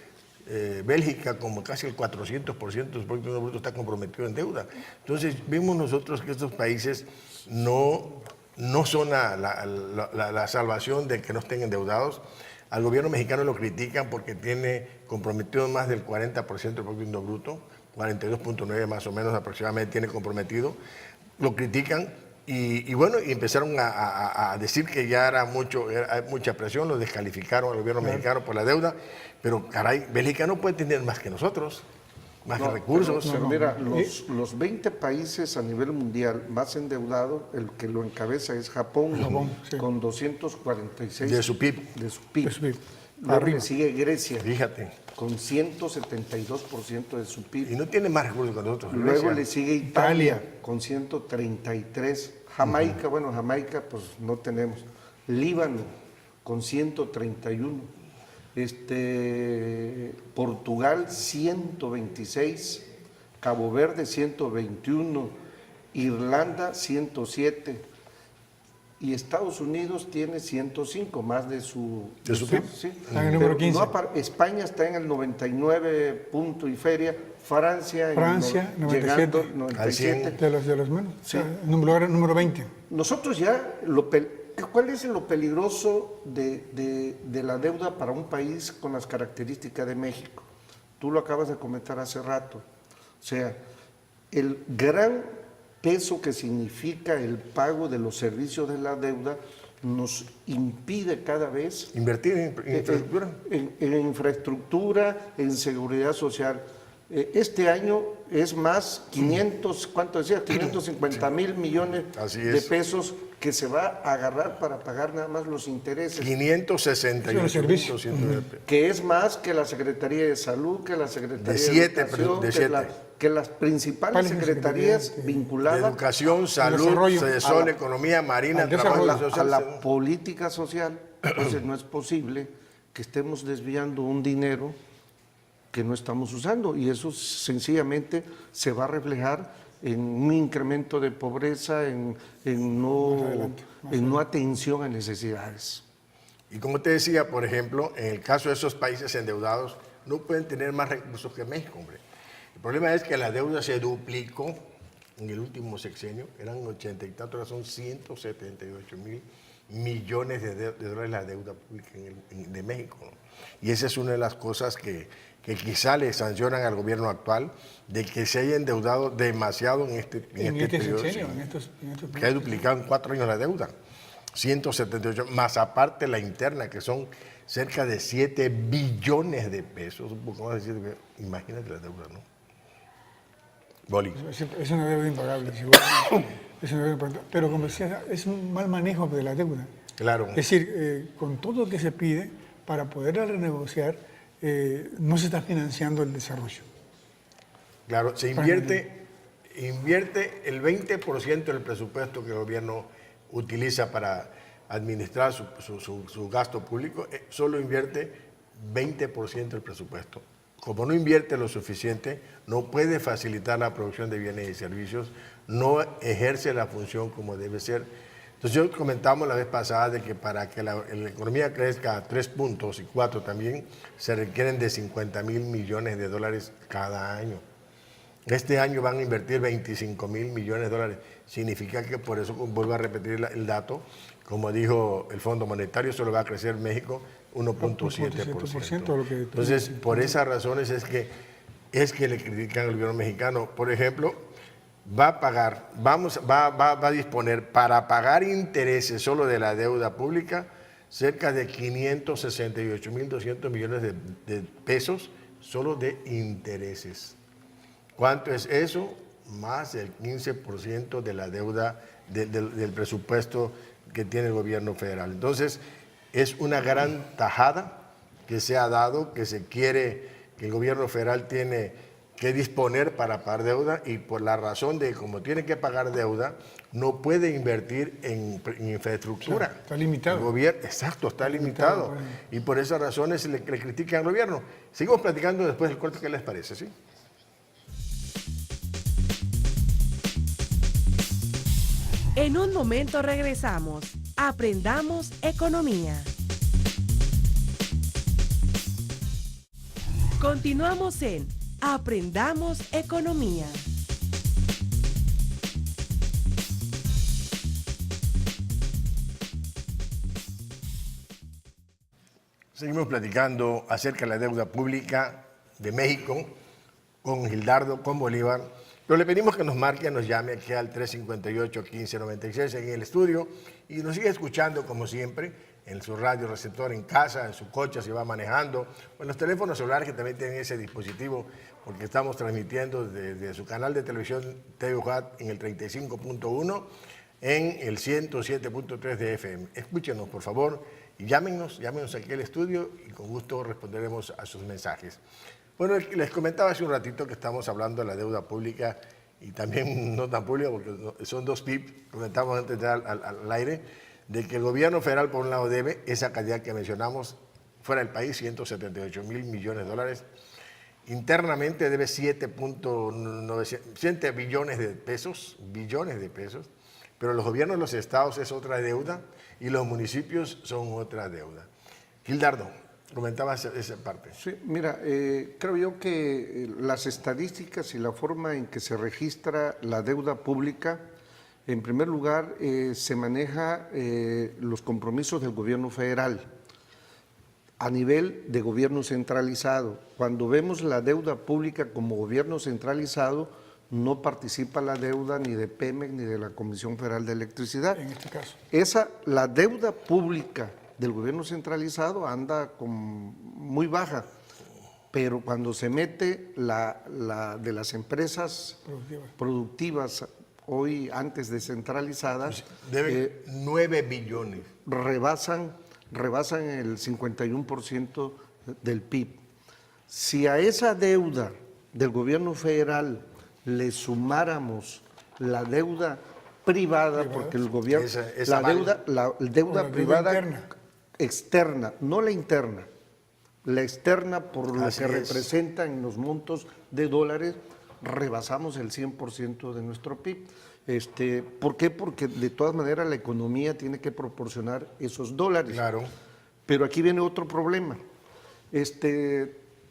Bélgica, como casi el 400% de su Producto Bruto está comprometido en deuda. Entonces, vemos nosotros que estos países no son la salvación de que no estén endeudados. Al gobierno mexicano lo critican porque tiene comprometido más del 40% del Producto Bruto, 42.9 más o menos aproximadamente tiene comprometido. Lo critican y bueno, y empezaron a decir que ya era mucha presión, lo descalificaron al gobierno mexicano por la deuda, pero caray, Bélgica no puede tener más que nosotros, más recursos. Pero mira, los 20 países a nivel mundial más endeudados, el que lo encabeza es Japón, sí. con 246 De su PIB. De su PIB. De su PIB. Luego Arriba. le sigue Grecia, Fíjate. con 172% de su PIB. Y no tiene más recursos que nosotros. Luego Grecia. le sigue Italia, con 133. Jamaica, bueno, Jamaica pues no tenemos. Líbano, con 131. Portugal, 126. Cabo Verde, 121. Irlanda, 107. Y Estados Unidos tiene 105, más de su PIB. Sí. Está en el número 15. España está en el 99 punto y feria. Francia, Francia, 97. llegando Al 100. 97. De los menos. Sí. Número 20. Nosotros ya ¿Cuál es lo peligroso de la deuda para un país con las características de México? Tú lo acabas de comentar hace rato. O sea, el gran peso que significa el pago de los servicios de la deuda nos impide cada vez Invertir en infraestructura. en infraestructura, en seguridad social. Este año es más 500, ¿cuánto decía? 550,000 millones Así de es. pesos que se va a agarrar para pagar nada más los intereses. 568.209 pesos. Que es más que la Secretaría de Salud, que la Secretaría De de siete, Educación, de que, siete. que las principales ¿Cuáles secretarías secretarías? vinculadas Educación, salud, desarrollo. SEDESOL, A la- economía marina, al trabajo desarrollo. social. a la política social. Entonces no es posible que estemos desviando un dinero que no estamos usando, y eso sencillamente se va a reflejar en un incremento de pobreza, en no atención a necesidades. Y como te decía, por ejemplo, en el caso de esos países endeudados, no pueden tener más recursos que México, hombre. El problema es que la deuda se duplicó en el último sexenio, eran 80 y tantos, ahora son 178,000 millones de dólares la deuda pública de México, ¿no? Y esa es una de las cosas que quizá le sancionan al gobierno actual, de que se haya endeudado demasiado en este periodo, sexenio, sí, en estos que ha duplicado en 4 años la deuda. 178, más aparte la interna, que son cerca de 7 billones de pesos, un poco más de 7 billones. Imagínate la deuda, ¿no? Boli. Es una deuda impagable, seguramente. Es una deuda impagable. Pero como decía, es un mal manejo de la deuda. Claro. Es decir, con todo lo que se pide, para poder renegociar, no se está financiando el desarrollo. Claro, se invierte el 20% del presupuesto que el gobierno utiliza para administrar su gasto público, solo invierte 20% del presupuesto. Como no invierte lo suficiente, no puede facilitar la producción de bienes y servicios, no ejerce la función como debe ser. Entonces, yo comentamos la vez pasada de que para que la economía crezca a 3 puntos y 4 también, se requieren de 50,000 millones de dólares cada año. Este año van a invertir 25,000 millones de dólares. Significa que, por eso vuelvo a repetir el dato, como dijo el Fondo Monetario, solo va a crecer México 1.7%. Entonces, por esas razones es que le critican al gobierno mexicano. Por ejemplo, va a disponer para pagar intereses solo de la deuda pública cerca de 568.200 millones de pesos solo de intereses. ¿Cuánto es eso? Más del 15% de la deuda del presupuesto que tiene el gobierno federal. Entonces, es una gran tajada que se ha dado, que se quiere, que el gobierno federal tiene que disponer para pagar deuda, y por la razón de como tiene que pagar deuda, no puede invertir en infraestructura. Claro, está limitado. El gobierno, exacto, está limitado. Bueno. Y por esas razones le critican al gobierno. Seguimos platicando después del corte, ¿qué les parece? ¿Sí? En un momento regresamos. Aprendamos economía. Continuamos en Aprendamos economía. Seguimos platicando acerca de la deuda pública de México con Gildardo, con Bolívar. Pero le pedimos que nos marque, nos llame aquí al 358-1596 en el estudio y nos siga escuchando como siempre en su radio receptor, en casa, en su coche, si va manejando, o en los teléfonos celulares que también tienen ese dispositivo, porque estamos transmitiendo desde su canal de televisión TVUJAT en el 35.1, en el 107.3 de FM. Escúchenos, por favor, y llámenos aquí al estudio y con gusto responderemos a sus mensajes. Bueno, les comentaba hace un ratito que estamos hablando de la deuda pública y también no tan pública, porque son dos PIB, comentamos antes de dar al aire, de que el gobierno federal por un lado debe esa cantidad que mencionamos fuera del país, 178,000 millones de dólares, internamente debe 7 billones de pesos, pero los gobiernos de los estados es otra deuda y los municipios son otra deuda. Gildardo, comentabas esa parte. Sí, mira, creo yo que las estadísticas y la forma en que se registra la deuda pública En primer lugar, se maneja los compromisos del gobierno federal a nivel de gobierno centralizado. Cuando vemos la deuda pública como gobierno centralizado, no participa la deuda ni de Pemex ni de la Comisión Federal de Electricidad. En este caso. La deuda pública del gobierno centralizado anda muy baja, pero cuando se mete la de las empresas productivas hoy antes descentralizadas, Debe 9 billones. rebasan el 51% del PIB. Si a esa deuda del gobierno federal le sumáramos la deuda privada, porque el gobierno, esa la deuda privada interna. externa, no la interna, la externa por lo Así que es. representa en los montos de dólares, rebasamos el 100% de nuestro PIB. ¿Por qué? Porque de todas maneras la economía tiene que proporcionar esos dólares. Claro. Pero aquí viene otro problema.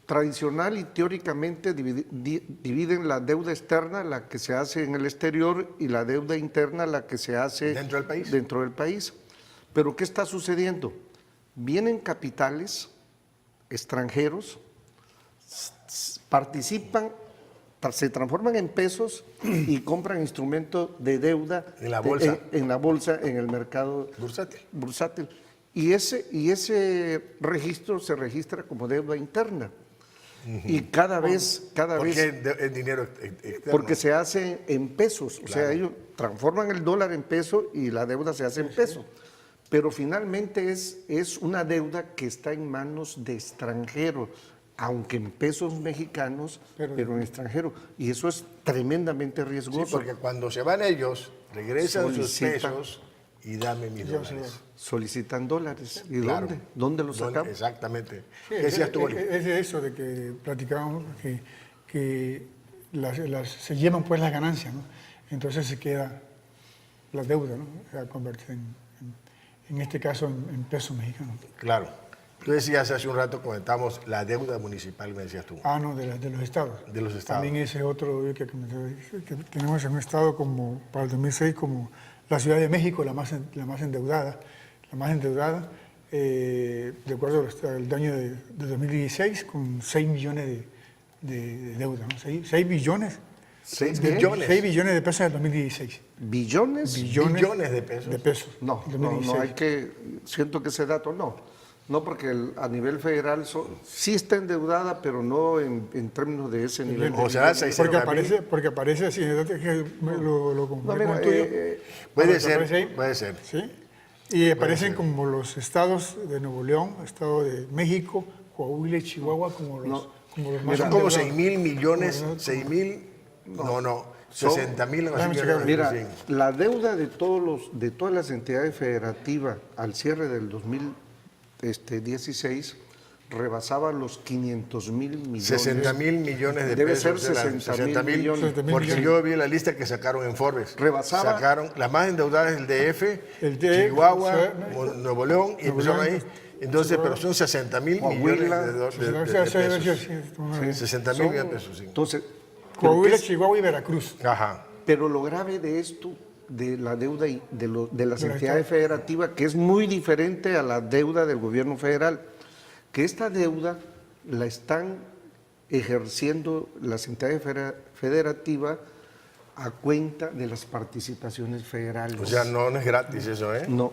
Tradicional y teóricamente dividen la deuda externa, la que se hace en el exterior, y la deuda interna, la que se hace Dentro del país. Pero ¿qué está sucediendo? Vienen capitales extranjeros, participan, se transforman en pesos y compran instrumentos de deuda En la bolsa. en la bolsa, en el mercado bursátil. Y ese registro se registra como deuda interna. Y cada vez... Porque es dinero externo. Porque se hace en pesos, o sea, ellos transforman el dólar en peso y la deuda se hace en peso. Pero finalmente es una deuda que está en manos de extranjeros, aunque en pesos mexicanos, pero en extranjero. Y eso es tremendamente riesgoso. Sí, porque cuando se van ellos, regresan sus pesos y dame mis dólares. Solicitan dólares. ¿Y Claro. dónde? ¿Dónde los sacamos? Exactamente. Sí, ¿Qué decías tú, Oli? es de eso de que platicábamos, que se llevan pues las ganancias, ¿no? Entonces se queda la deuda, ¿no? O sea, convertida en este caso en pesos mexicanos. Claro. Tú decías hace un rato, comentamos la deuda municipal, me decías tú. Ah, no, de los estados. De los estados. También ese otro que tenemos en un estado como para el 2006 como la Ciudad de México, la más endeudada, de acuerdo al año de 2016, con 6 millones de deuda, ¿no? 6 billones. 6 billones. 6 billones de pesos en el 2016. ¿Billones? Billones de pesos. De pesos. No, en 2016. no hay que, siento que ese dato no, porque a nivel federal sí está endeudada, pero no en términos de ese nivel. O sea, 600,000. Porque aparece así, que lo confundí con el tuyo. Puede Aparece ahí, ser, puede ser. ¿sí? Y aparecen como los estados de Nuevo León, Estado de México, Coahuila y Chihuahua como los más Son como endeudados. 6,000 millones, 6,000, no, 60,000. Déjame checar. Mira, la deuda de todas las entidades federativas al cierre del 2016 rebasaba los 500,000 millones. 60,000 millones de Debe pesos. ser 60,000 millones. 60,000 Porque millones. yo vi la lista que sacaron en Forbes. Rebasaba. Sacaron las más endeudadas del DF, El DF, Chihuahua, o sea, Nuevo León, y empezaron ahí. Entonces, pero son 60,000 millones de pesos. 60,000 millones de pesos, sí. Entonces, Coahuila, Chihuahua y Veracruz. Ajá. pero lo grave de esto, de la deuda de las De la entidades federativas, que es muy diferente a la deuda del gobierno federal, que esta deuda la están ejerciendo las entidades federativas a cuenta de las participaciones federales. O sea, no es gratis eso, ¿eh? No.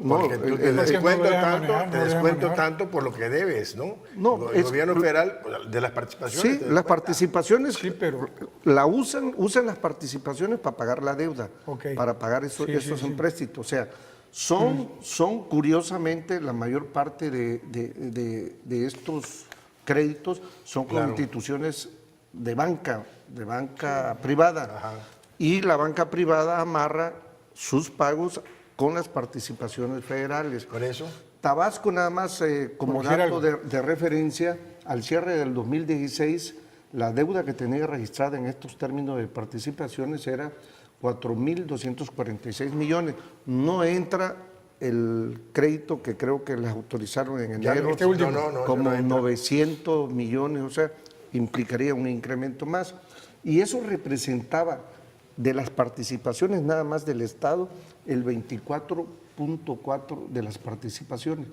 Porque tú te es que descuentas no lo dejan tanto, manejar, no te lo dejan descuento manejar. tanto por lo que debes, ¿no? No, El gobierno federal, de las participaciones. Sí, te las descuenta. participaciones, Sí, pero- la usan las participaciones para pagar la deuda, Ok. para pagar esos empréstitos. O sea, son curiosamente la mayor parte de estos créditos son con Claro. instituciones de banca privada. Ajá. Y la banca privada amarra sus pagos con las participaciones federales. Por eso. Tabasco, nada más como Por decir dato algo. de referencia, al cierre del 2016, la deuda que tenía registrada en estos términos de participaciones era 4,246 millones. No entra el crédito que creo que les autorizaron en Ya enero, este último. No, como no entra. 900 millones, o sea, implicaría un incremento más. Y eso representaba de las participaciones nada más del Estado, el 24.4% de las participaciones.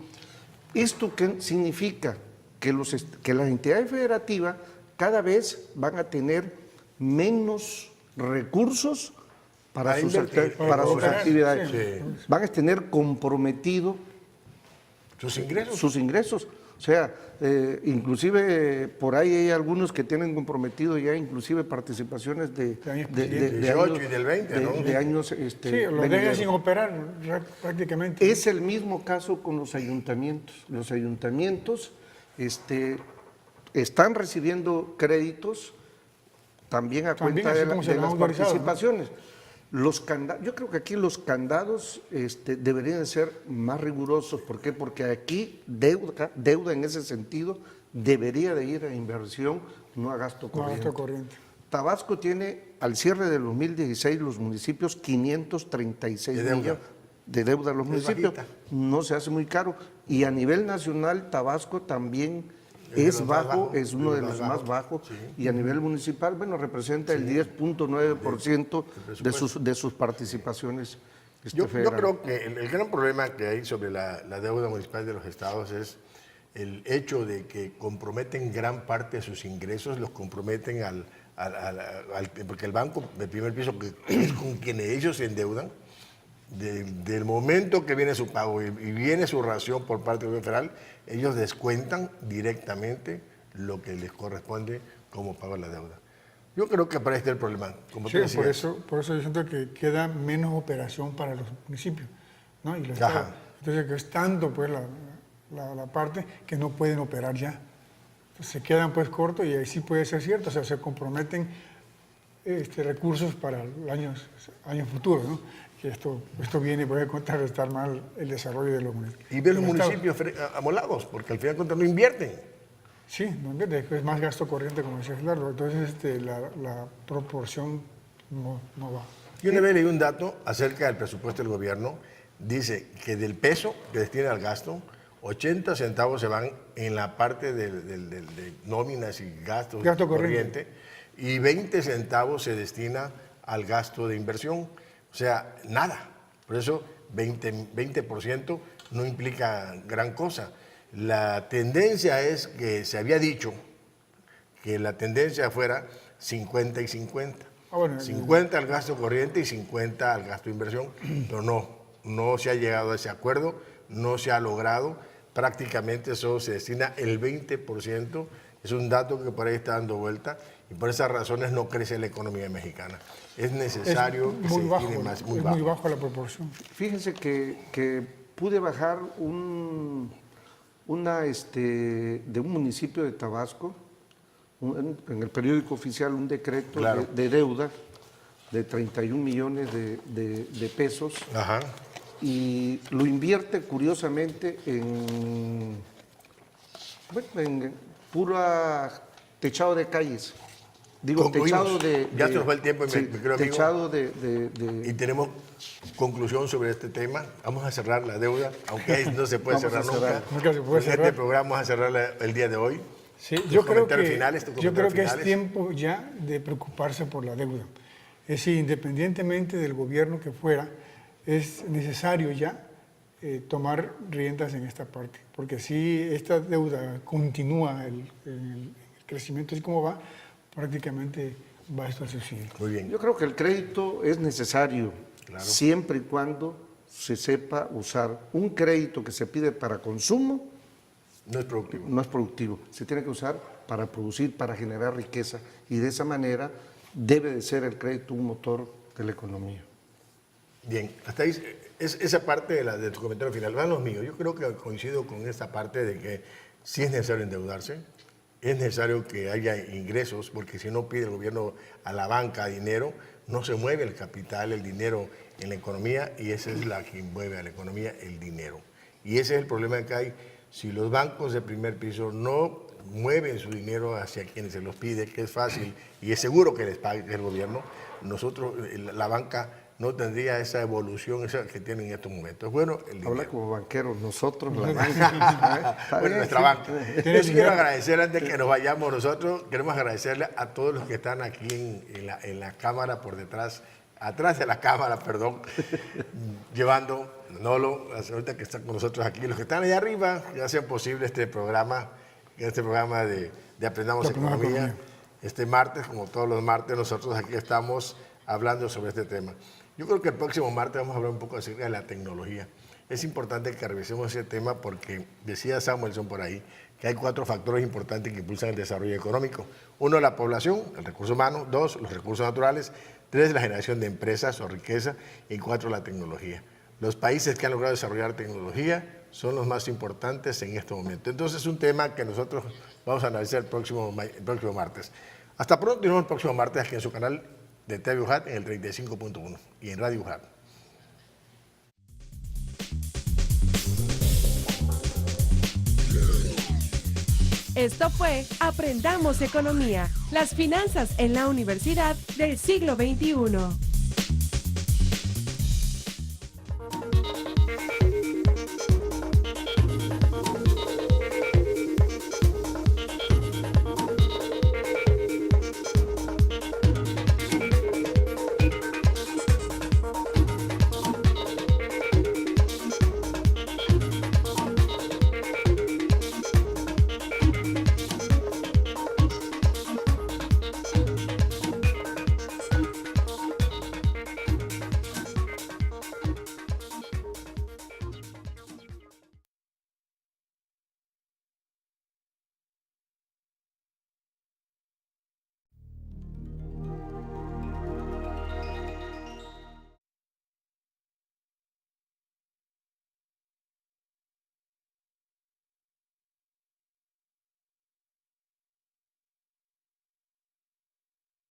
¿Esto qué significa? Que las entidades federativas cada vez van a tener menos recursos para sus actividades. Sí. Van a tener comprometido sus ingresos. O sea, inclusive por ahí hay algunos que tienen comprometido ya inclusive participaciones de 18 y del 20, ¿no? de años. Sí, lo dejan sin operar prácticamente. Es el mismo caso con los ayuntamientos. Los ayuntamientos están recibiendo créditos también a cuenta de las participaciones. ¿No? Yo creo que aquí los candados deberían ser más rigurosos. ¿Por qué? Porque aquí deuda en ese sentido debería de ir a inversión, no a gasto corriente. Tabasco tiene al cierre del 2016 los municipios 536 millones de deuda a los municipios. No se hace muy caro. Y a nivel nacional Tabasco también es bajo, es uno de los más bajos, sí. Y a nivel municipal, bueno, representa el 10.9% de sus participaciones yo creo que el gran problema que hay sobre la deuda municipal de los estados es el hecho de que comprometen gran parte de sus ingresos, los comprometen porque el banco de primer piso, que es con quienes ellos se endeudan, del momento que viene su pago y viene su ración por parte del gobierno federal, ellos descuentan directamente lo que les corresponde como pago de la deuda. Yo creo que para este es el problema. Como sí, por eso yo siento que queda menos operación para los municipios, ¿no? Y los estados. Entonces, que es tanto pues la parte que no pueden operar ya. Entonces, se quedan pues cortos y ahí sí puede ser cierto, o sea, se comprometen recursos para años futuros, ¿no? Que esto viene puede contrarrestar mal el desarrollo de los municipios. Y de los municipios amolados, porque al final de cuentas no invierten. Sí, no invierten, es más gasto corriente, como decía Gerardo. Entonces la proporción no va. Yo una vez leí un dato acerca del presupuesto del gobierno. Dice que del peso que destina al gasto, 80 centavos se van en la parte de nóminas y gasto corriente y 20 centavos se destina al gasto de inversión. O sea, nada. Por eso 20% no implica gran cosa. La tendencia es que se había dicho que la tendencia fuera 50 y 50. 50 al gasto corriente y 50 al gasto de inversión, pero no se ha llegado a ese acuerdo, no se ha logrado. Prácticamente eso se destina el 20%. Es un dato que por ahí está dando vuelta y por esas razones no crece la economía mexicana. Es necesario que se destine más. Muy bajo la proporción. Fíjense que pude bajar de un municipio de Tabasco, en el periódico oficial, un decreto de deuda de 31 millones de pesos. Ajá. Y lo invierte curiosamente en pura techado de calles. Digo, techado de... Ya se nos va el tiempo, sí, me creo, techado Y tenemos conclusión sobre este tema. Vamos a cerrar la deuda, aunque no se puede cerrar nunca. Nunca se puede cerrar. Este programa vamos a cerrar el día de hoy. Sí, yo creo que es tiempo ya de preocuparse por la deuda. Es decir, independientemente del gobierno que fuera, es necesario ya tomar riendas en esta parte. Porque si esta deuda continúa el crecimiento así como va, prácticamente va esto a suceder. Muy bien. Yo creo que el crédito es necesario, siempre y cuando se sepa usar. Un crédito que se pide para consumo no es productivo. No es productivo. Se tiene que usar para producir, para generar riqueza. Y de esa manera debe de ser el crédito un motor de la economía. Bien, hasta ahí esa parte de tu comentario final. Van los míos. Yo creo que coincido con esta parte de que sí es necesario endeudarse. Es necesario que haya ingresos, porque si no pide el gobierno a la banca dinero, no se mueve el capital, el dinero en la economía, y esa es la que mueve a la economía, el dinero. Y ese es el problema que hay. Si los bancos de primer piso no mueven su dinero hacia quienes se los pide, que es fácil y es seguro que les pague el gobierno, nosotros, la banca, no tendría esa evolución esa que tiene en estos momentos. Bueno, el dinero. Habla como banqueros, nosotros, la banca. Bueno, nuestra banca. Yo sí quiero agradecer, antes que nos vayamos nosotros, queremos agradecerle a todos los que están aquí en la cámara por detrás, atrás de la cámara, perdón, llevando, Nolo, la señorita que está con nosotros aquí, los que están allá arriba, que hacen posible este programa de Aprendamos Economía. Este martes, como todos los martes, nosotros aquí estamos hablando sobre este tema. Yo creo que el próximo martes vamos a hablar un poco acerca de la tecnología. Es importante que revisemos ese tema porque decía Samuelson por ahí que hay 4 factores importantes que impulsan el desarrollo económico. 1, la población, el recurso humano. 2, los recursos naturales. 3, la generación de empresas o riqueza. Y 4, la tecnología. Los países que han logrado desarrollar tecnología son los más importantes en este momento. Entonces es un tema que nosotros vamos a analizar el próximo martes. Hasta pronto y nos vemos el próximo martes aquí en su canal de TV UJAT en el 35.1 y en Radio UJAT. Esto fue Aprendamos Economía, las finanzas en la universidad del siglo XXI.